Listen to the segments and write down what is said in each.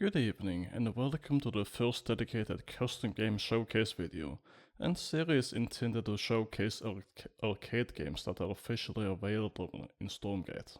Good evening and welcome to the first dedicated custom game showcase video and series intended to showcase arcade games that are officially available in Stormgate.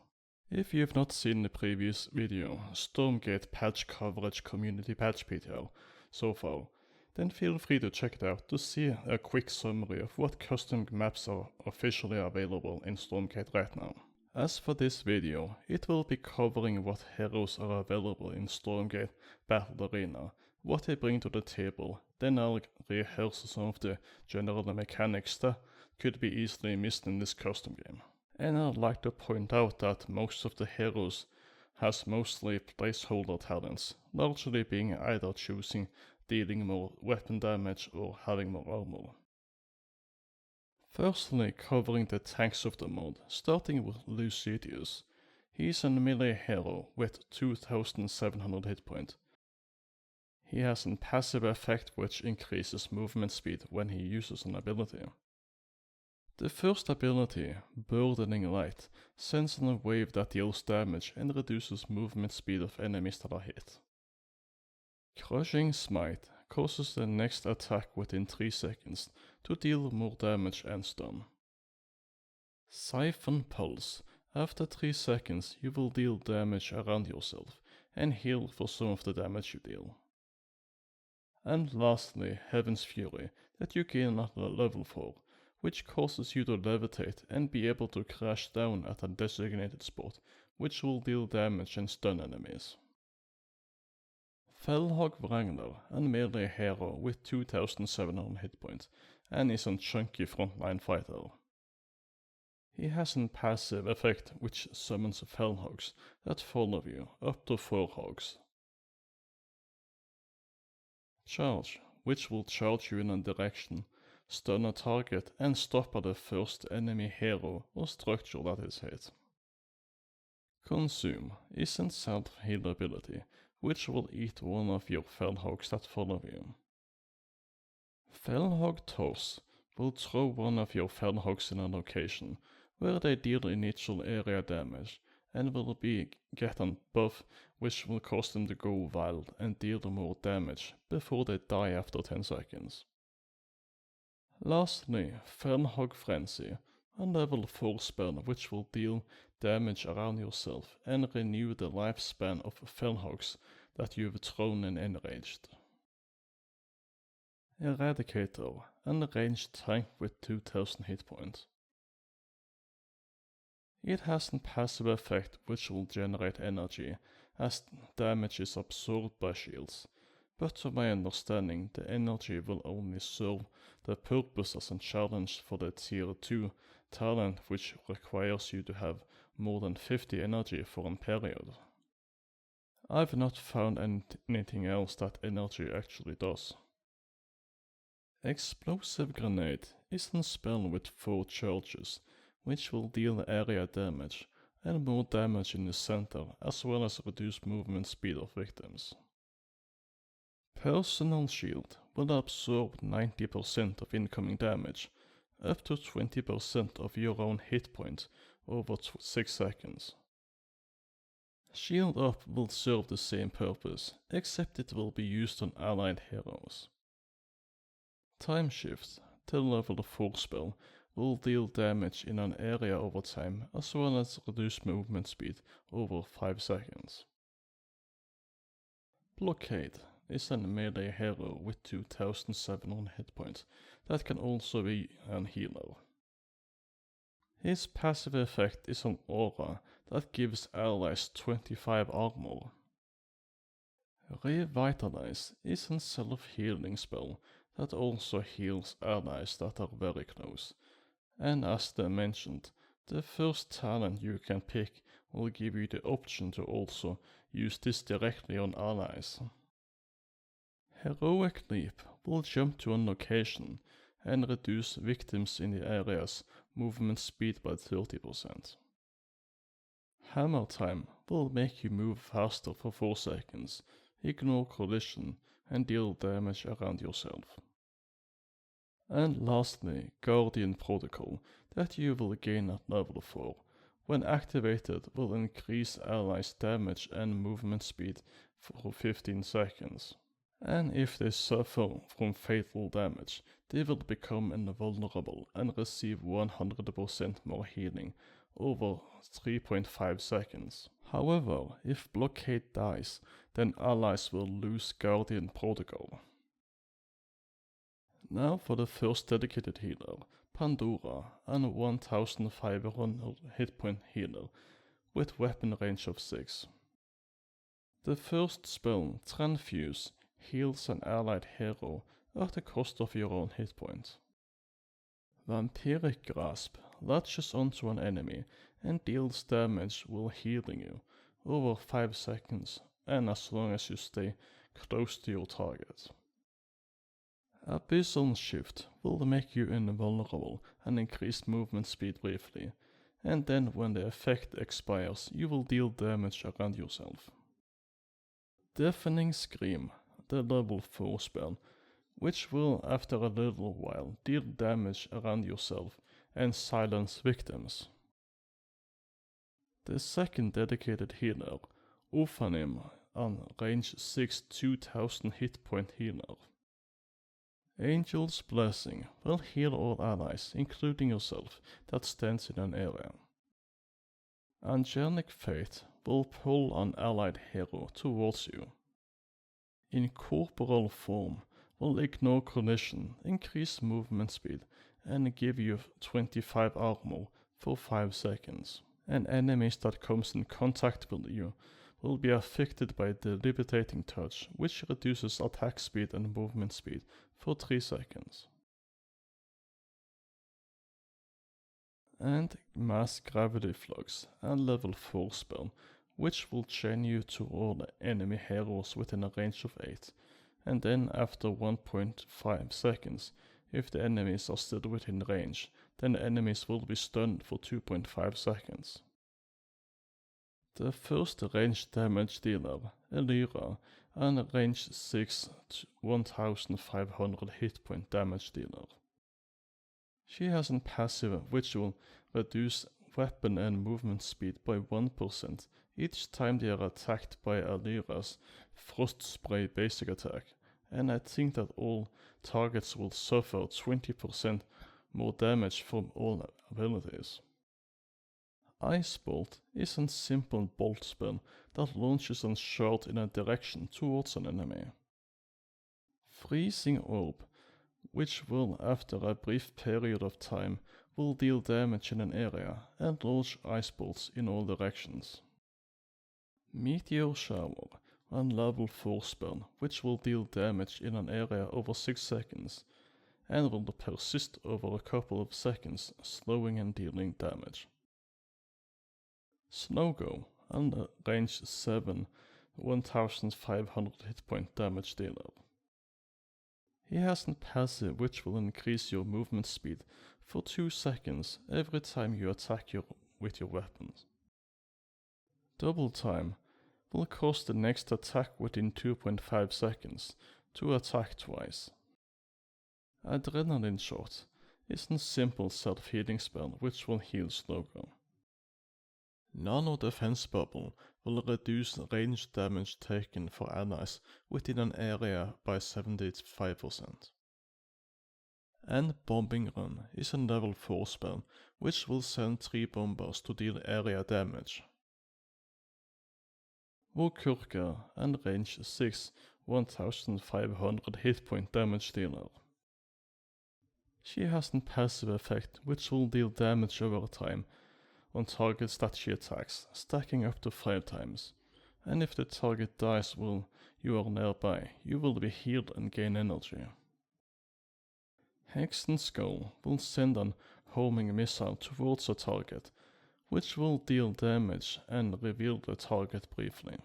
If you've not seen the previous video, Stormgate Patch Coverage Community Patch PTR, so far, then feel free to check it out to see a quick summary of what custom maps are officially available in Stormgate right now. As for this video, it will be covering what heroes are available in Stormgate Battle Arena, what they bring to the table, then I'll rehearse some of the general mechanics that could be easily missed in this custom game. And I'd like to point out that most of the heroes has mostly placeholder talents, largely being either choosing dealing more weapon damage or having more armor. Firstly, covering the tanks of the mod, starting with Lucidius. He's a melee hero with 2700 hit point. He has a passive effect which increases movement speed when he uses an ability. The first ability, Burdening Light, sends in a wave that deals damage and reduces movement speed of enemies that are hit. Crushing Smite causes the next attack within 3 seconds to deal more damage and stun. Siphon Pulse. After 3 seconds you will deal damage around yourself and heal for some of the damage you deal. And lastly, Heaven's Fury that you gain at level 4, which causes you to levitate and be able to crash down at a designated spot, which will deal damage and stun enemies. Fellhog Wrangler, a melee hero with 2700 hit points, and is a chunky frontline fighter. He has a passive effect which summons Fellhogs that follow you, up to 4 hogs. Charge, which will charge you in a direction, stun a target and stop at the first enemy hero or structure that is hit. Consume is a self-heal ability, which will eat one of your Fellhogs that follow you. Fellhog Toss will throw one of your Fellhogs in a location where they deal initial area damage and will get a buff which will cause them to go wild and deal more damage before they die after 10 seconds. Lastly, Fellhog Frenzy, a level 4 spell which will deal damage around yourself and renew the lifespan of Fellhogs that you've thrown and enraged. Eradicator, a ranged tank with 2000 hit points. It has a passive effect which will generate energy as damage is absorbed by shields, but to my understanding the energy will only serve the purpose as a challenge for the tier 2 talent which requires you to have more than 50 energy for a period. I've not found anything else that energy actually does. Explosive Grenade is a spell with 4 charges, which will deal area damage and more damage in the center as well as reduce movement speed of victims. Personal Shield will absorb 90% of incoming damage, up to 20% of your own hit points over 6 seconds. Shield Up will serve the same purpose, except it will be used on allied heroes. Time Shift, the level 4 spell, will deal damage in an area over time as well as reduce movement speed over 5 seconds. Blockade is a melee hero with 2700 hit points that can also be a healer. His passive effect is an aura that gives allies 25 armor. Revitalize is a self-healing spell that also heals allies that are very close, and as they mentioned, the first talent you can pick will give you the option to also use this directly on allies. Heroic Leap will jump to a location and reduce victims in the area's movement speed by 30%. Hammer Time will make you move faster for 4 seconds, ignore collision and deal damage around yourself. And lastly, Guardian Protocol that you will gain at level 4, when activated will increase allies' damage and movement speed for 15 seconds. And if they suffer from fatal damage, they will become invulnerable and receive 100% more healing over 3.5 seconds. However, if blockade dies, then allies will lose Guardian Protocol. Now for the first dedicated healer, Pandora, an 1500 hit point healer with weapon range of 6. The first spell, Transfuse, heals an allied hero at the cost of your own hit point. Vampiric Grasp latches onto an enemy and deals damage while healing you over 5 seconds and as long as you stay close to your target. Abyssal Shift will make you invulnerable and increase movement speed briefly, and then when the effect expires you will deal damage around yourself. Deafening Scream, the level 4 spell, which will after a little while deal damage around yourself and silence victims. The second dedicated healer, Ophanim, an range 6 2000 hit point healer. Angel's Blessing will heal all allies, including yourself, that stands in an area. Angelic Fate will pull an allied hero towards you. Incorporeal Form will ignore collision, increase movement speed, and give you 25 armor for 5 seconds. And enemies that comes in contact with you will be affected by the Levitating Touch, which reduces attack speed and movement speed for 3 seconds. And Mass Gravity Flux, a level 4 spell, which will chain you to all enemy heroes within a range of 8, and then after 1.5 seconds, if the enemies are still within range, then the enemies will be stunned for 2.5 seconds. The first ranged damage dealer, Elira, and range 6 1500 hit point damage dealer. She has a passive which will reduce weapon and movement speed by 1% each time they are attacked by Elira's Frost Spray basic attack, and I think that all targets will suffer 20% more damage from all abilities. Ice Bolt is a simple bolt spell that launches a shard in a direction towards an enemy. Freezing Orb, which will after a brief period of time will deal damage in an area and launch ice bolts in all directions. Meteor Shower, a level 4 spell which will deal damage in an area over 6 seconds and will persist over a couple of seconds, slowing and dealing damage. Snowgo, and range 7 1500 hit point damage dealer. He has a passive which will increase your movement speed for 2 seconds every time you attack with your weapons. Double Time will cause the next attack within 2.5 seconds to attack twice. Adrenaline Shot is a simple self-healing spell which will heal Snowgo. Nano Defense Bubble will reduce range damage taken for allies within an area by 75%. And Bombing Run is a level 4 spell which will send 3 bombers to deal area damage. Wokurka and range 6 1500 hit point damage dealer. She has a passive effect which will deal damage over time on targets that she attacks, stacking up to 5 times, and if the target dies while you are nearby, you will be healed and gain energy. Hexen Skull will send an homing missile towards a target, which will deal damage and reveal the target briefly.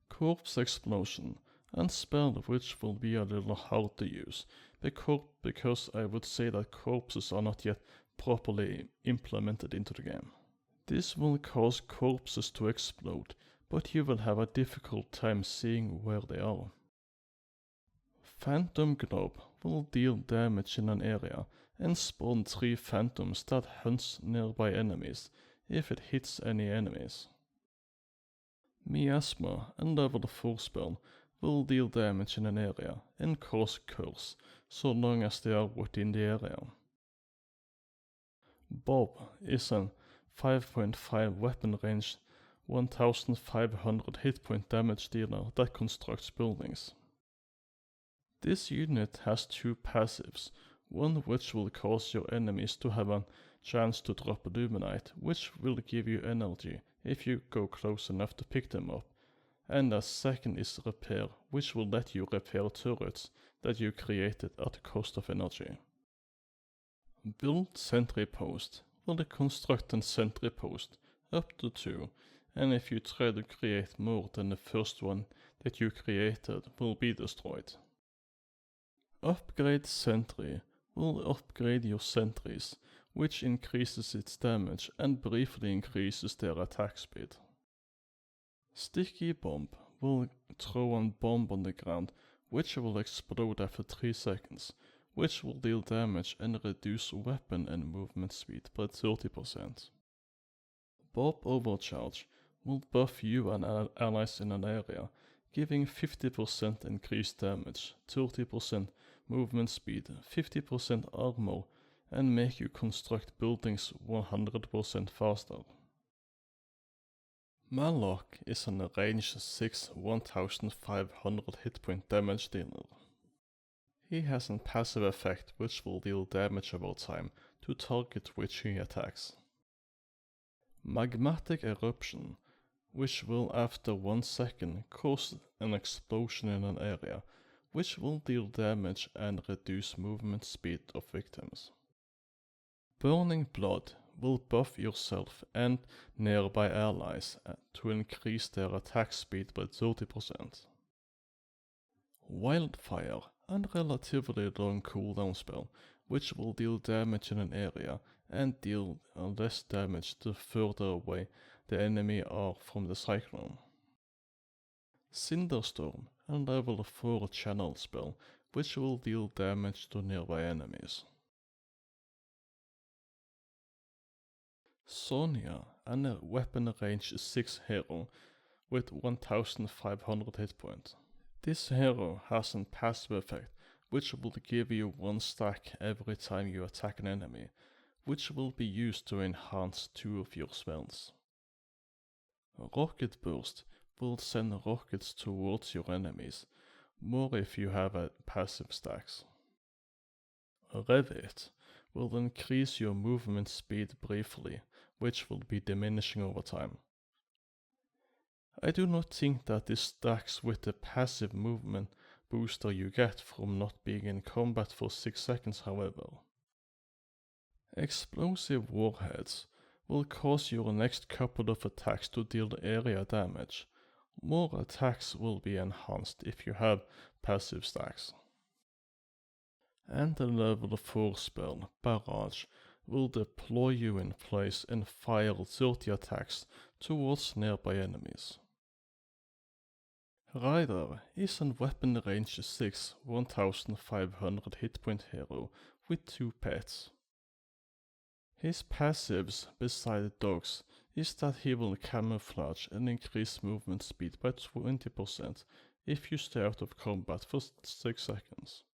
Corpse Explosion, a spell which will be a little hard to use, because I would say that corpses are not yet properly implemented into the game. This will cause corpses to explode, but you will have a difficult time seeing where they are. Phantom Globe will deal damage in an area and spawn 3 phantoms that hunts nearby enemies if it hits any enemies. Miasma and level 4 spell will deal damage in an area and cause curse so long as they are within the area. Bob is an 5.5 weapon range 1500 hit point damage dealer that constructs buildings. This unit has two passives, one which will cause your enemies to have a chance to drop Illuminate, which will give you energy if you go close enough to pick them up, and a second is Repair, which will let you repair turrets that you created at the cost of energy. Build Sentry Post will construct a sentry post up to 2, and if you try to create more than the first one that you created will be destroyed. Upgrade Sentry will upgrade your sentries, which increases its damage and briefly increases their attack speed. Sticky Bomb will throw a bomb on the ground, which will explode after 3 seconds, which will deal damage and reduce weapon and movement speed by 30%. Bob Overcharge will buff you and allies in an area, giving 50% increased damage, 30% movement speed, 50% armor, and make you construct buildings 100% faster. Malok is a range 6 1500 hit point damage dealer. He has a passive effect which will deal damage over time to target which he attacks. Magmatic Eruption, which will after 1 second cause an explosion in an area, which will deal damage and reduce movement speed of victims. Burning Blood will buff yourself and nearby allies to increase their attack speed by 30%. Wildfire, a relatively long cooldown spell, which will deal damage in an area and deal less damage the further away the enemy are from the cyclone. Cinderstorm, a level 4 channel spell, which will deal damage to nearby enemies. Sonya, a weapon range 6 hero with 1500 hit points. This hero has a passive effect which will give you 1 stack every time you attack an enemy, which will be used to enhance 2 of your spells. Rocket Burst will send rockets towards your enemies, more if you have a passive stacks. Revit will increase your movement speed briefly, which will be diminishing over time. I do not think that this stacks with the passive movement booster you get from not being in combat for 6 seconds, however. Explosive Warheads will cause your next couple of attacks to deal area damage. More attacks will be enhanced if you have passive stacks. And the level 4 spell, Barrage, will deploy you in place and fire 30 attacks towards nearby enemies. Rider is a weapon range 6 1500 hit point hero with 2 pets. His passives beside dogs is that he will camouflage and increase movement speed by 20% if you stay out of combat for 6 seconds.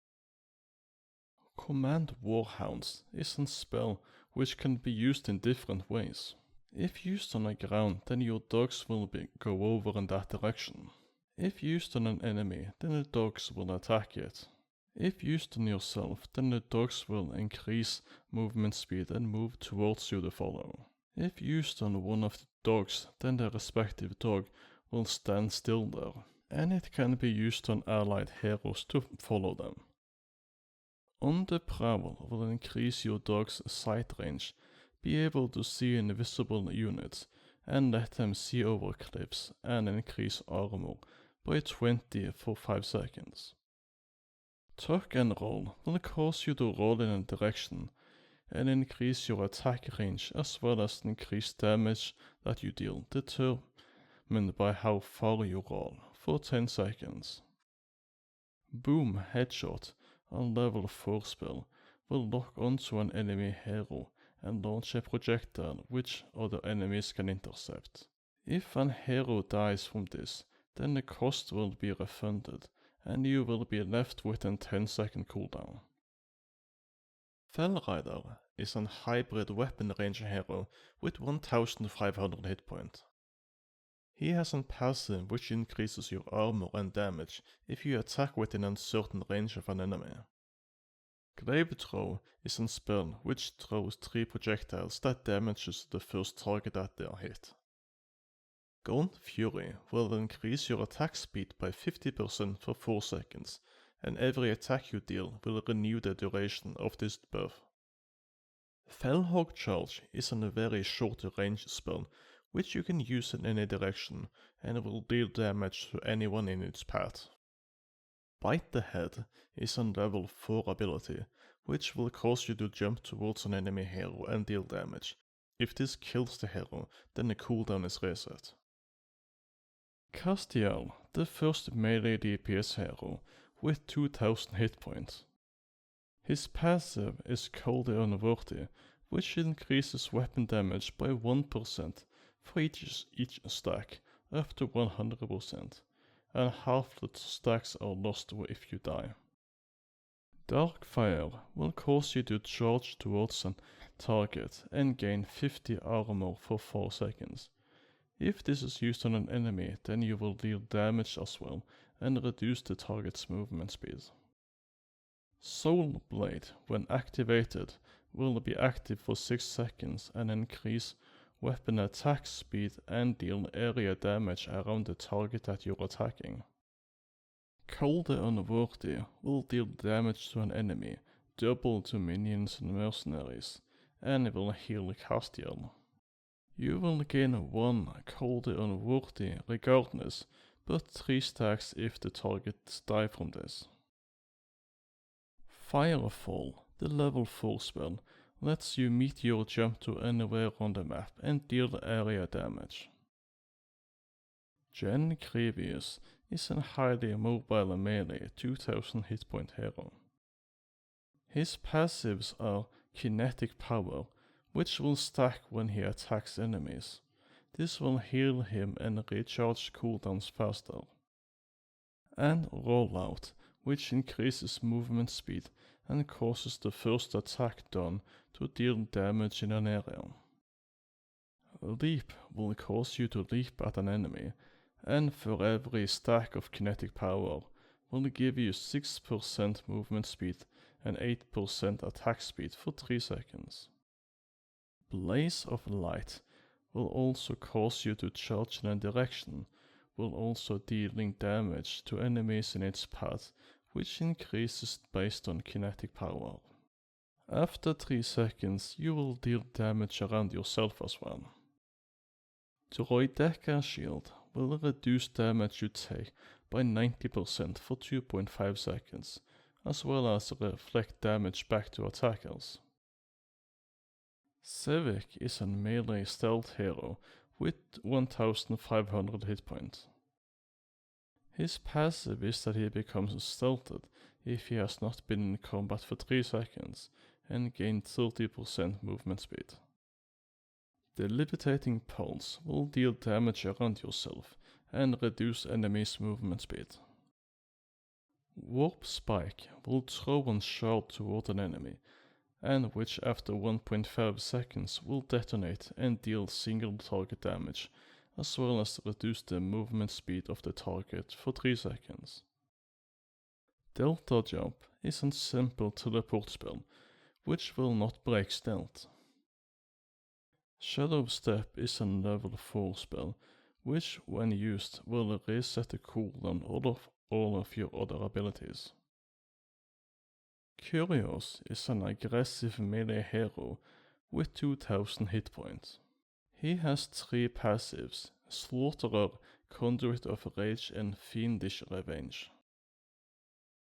Command Warhounds is a spell which can be used in different ways. If used on the ground, then your dogs will go over in that direction. If used on an enemy, then the dogs will attack it. If used on yourself, then the dogs will increase movement speed and move towards you to follow. If used on one of the dogs, then the respective dog will stand still there, and it can be used on allied heroes to follow them. On the Prowl will increase your dog's sight range, be able to see invisible units, and let them see over cliffs, and increase armor by 20 for 5 seconds. Tuck and Roll will cause you to roll in a direction, and increase your attack range as well as increase damage that you deal, determined by how far you roll, for 10 seconds. Boom Headshot, a level 4 spell, will lock onto an enemy hero and launch a projectile which other enemies can intercept. If an hero dies from this, then the cost will be refunded, and you will be left with a 10-second cooldown. Fellrider is an hybrid weapon ranger hero with 1500 hit points. He has a passive which increases your armor and damage if you attack within a certain range of an enemy. Grave Throw is a spell which throws 3 projectiles that damages the first target that they are hit. Gaunt Fury will increase your attack speed by 50% for 4 seconds, and every attack you deal will renew the duration of this buff. Fellhog Charge is a very short range spell which you can use in any direction and will deal damage to anyone in its path. Bite the Head is a level 4 ability, which will cause you to jump towards an enemy hero and deal damage. If this kills the hero, then the cooldown is reset. Castiel, the first melee DPS hero, with 2000 hit points. His passive is Coldly Unworthy, which increases weapon damage by 1% for each stack, up to 100%, and half the stacks are lost if you die. Darkfire will cause you to charge towards a target and gain 50 armor for 4 seconds. If this is used on an enemy, then you will deal damage as well and reduce the target's movement speed. Soul Blade, when activated, will be active for 6 seconds and increase weapon attack speed and deal area damage around the target that you're attacking. Coldly Unworthy will deal damage to an enemy, double to minions and mercenaries, and will heal Castiel. You will gain 1 Coldly Unworthy regardless, but 3 stacks if the targets die from this. Firefall, the level 4 spell, lets you meteor jump to anywhere on the map and deal area damage. Jen Grievous is a highly mobile melee 2000 hit point hero. His passives are Kinetic Power, which will stack when he attacks enemies. This will heal him and recharge cooldowns faster. And Rollout, which increases movement speed and causes the first attack done to deal damage in an area. Leap will cause you to leap at an enemy, and for every stack of kinetic power will give you 6% movement speed and 8% attack speed for 3 seconds. Blaze of Light will also cause you to charge in a direction, will also dealing damage to enemies in its path, which increases based on kinetic power. After 3 seconds you will deal damage around yourself as well. Droideka Shield will reduce damage you take by 90% for 2.5 seconds, as well as reflect damage back to attackers. Civic is a melee stealth hero with 1500 hit points. His passive is that he becomes stealthed if he has not been in combat for 3 seconds and gain 30% movement speed. The Levitating Pulse will deal damage around yourself and reduce enemies' movement speed. Warp Spike will throw one shard toward an enemy, and which after 1.5 seconds will detonate and deal single target damage, as well as reduce the movement speed of the target for 3 seconds. Delta Jump is a simple teleport spell, which will not break stealth. Shadow Step is a level 4 spell, which when used will reset the cooldown of all of your other abilities. Curious is an aggressive melee hero with 2000 hit points. He has 3 passives: Slaughterer, Conduit of Rage and Fiendish Revenge.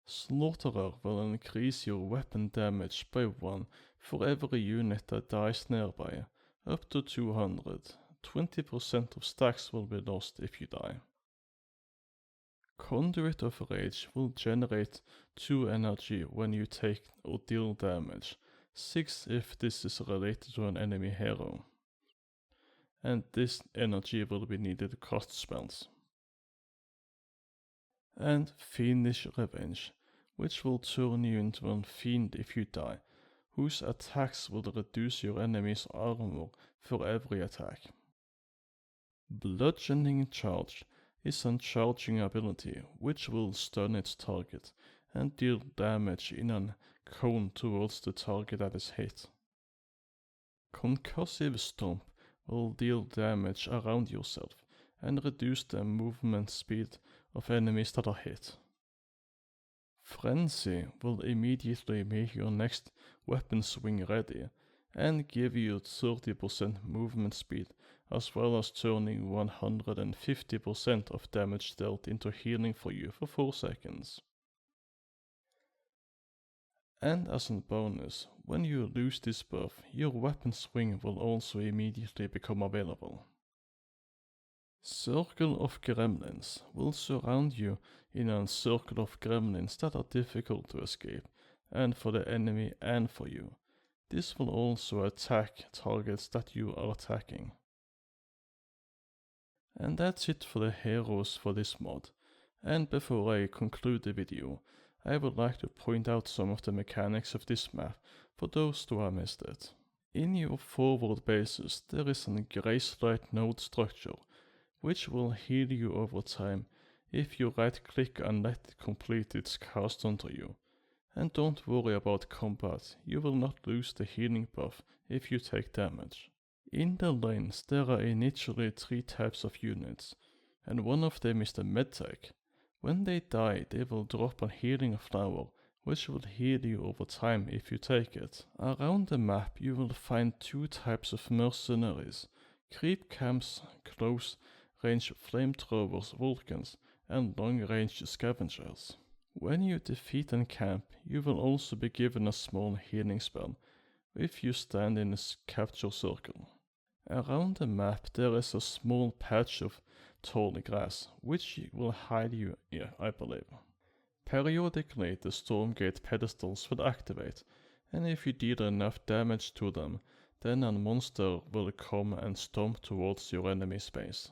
Slaughterer will increase your weapon damage by 1 for every unit that dies nearby, up to 200. 20% of stacks will be lost if you die. Conduit of Rage will generate 2 energy when you take or deal damage, 6 if this is related to an enemy hero. and this energy will be needed to cast spells. And Fiendish Revenge, which will turn you into a fiend if you die, whose attacks will reduce your enemy's armor for every attack. Bludgeoning Charge is a charging ability which will stun its target and deal damage in a cone towards the target that is hit. Concussive Stomp will deal damage around yourself and reduce the movement speed of enemies that are hit. Frenzy will immediately make your next weapon swing ready and give you 30% movement speed, as well as turning 150% of damage dealt into healing for you for 4 seconds. And as a bonus, when you lose this buff, your weapon swing will also immediately become available. Circle of Gremlins will surround you in a circle of gremlins that are difficult to escape, and for the enemy and for you. This will also attack targets that you are attacking. And that's it for the heroes for this mod. And before I conclude the video, I would like to point out some of the mechanics of this map for those who have missed it. In your forward bases there is a grace-light node structure, which will heal you over time if you right click and let it complete its cast onto you. And don't worry about combat, you will not lose the healing buff if you take damage. In the lanes there are initially 3 types of units, and one of them is the medtech. When they die they will drop a healing flower, which will heal you over time if you take it. Around the map you will find 2 types of mercenaries, creep camps, close range flamethrowers, vulcans, and long range scavengers. When you defeat a camp, you will also be given a small healing spell if you stand in a capture circle. Around the map there is a small patch of tall grass, which will hide you, I believe. Periodically the Stormgate pedestals will activate, and if you deal enough damage to them, then a monster will come and stomp towards your enemy's base.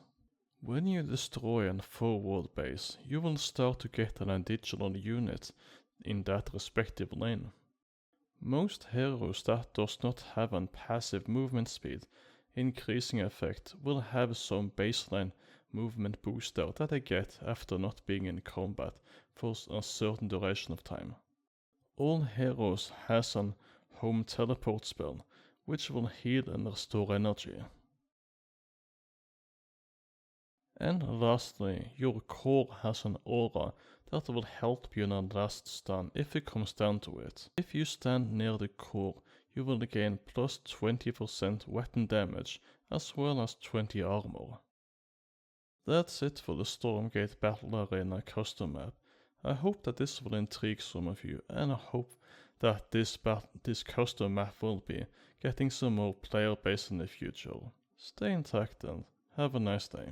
When you destroy a forward base, you will start to get an additional unit in that respective lane. Most heroes that does not have a passive movement speed increasing effect will have some baseline movement booster that they get after not being in combat for a certain duration of time. All heroes has an home teleport spell, which will heal and restore energy. And lastly, your core has an aura that will help you in a last stun if it comes down to it. If you stand near the core, you will gain plus 20% weapon damage as well as 20 armor. That's it for the Stormgate Battle Arena custom map. I hope that this will intrigue some of you, and I hope that this custom map will be getting some more player base in the future. Stay intact and have a nice day.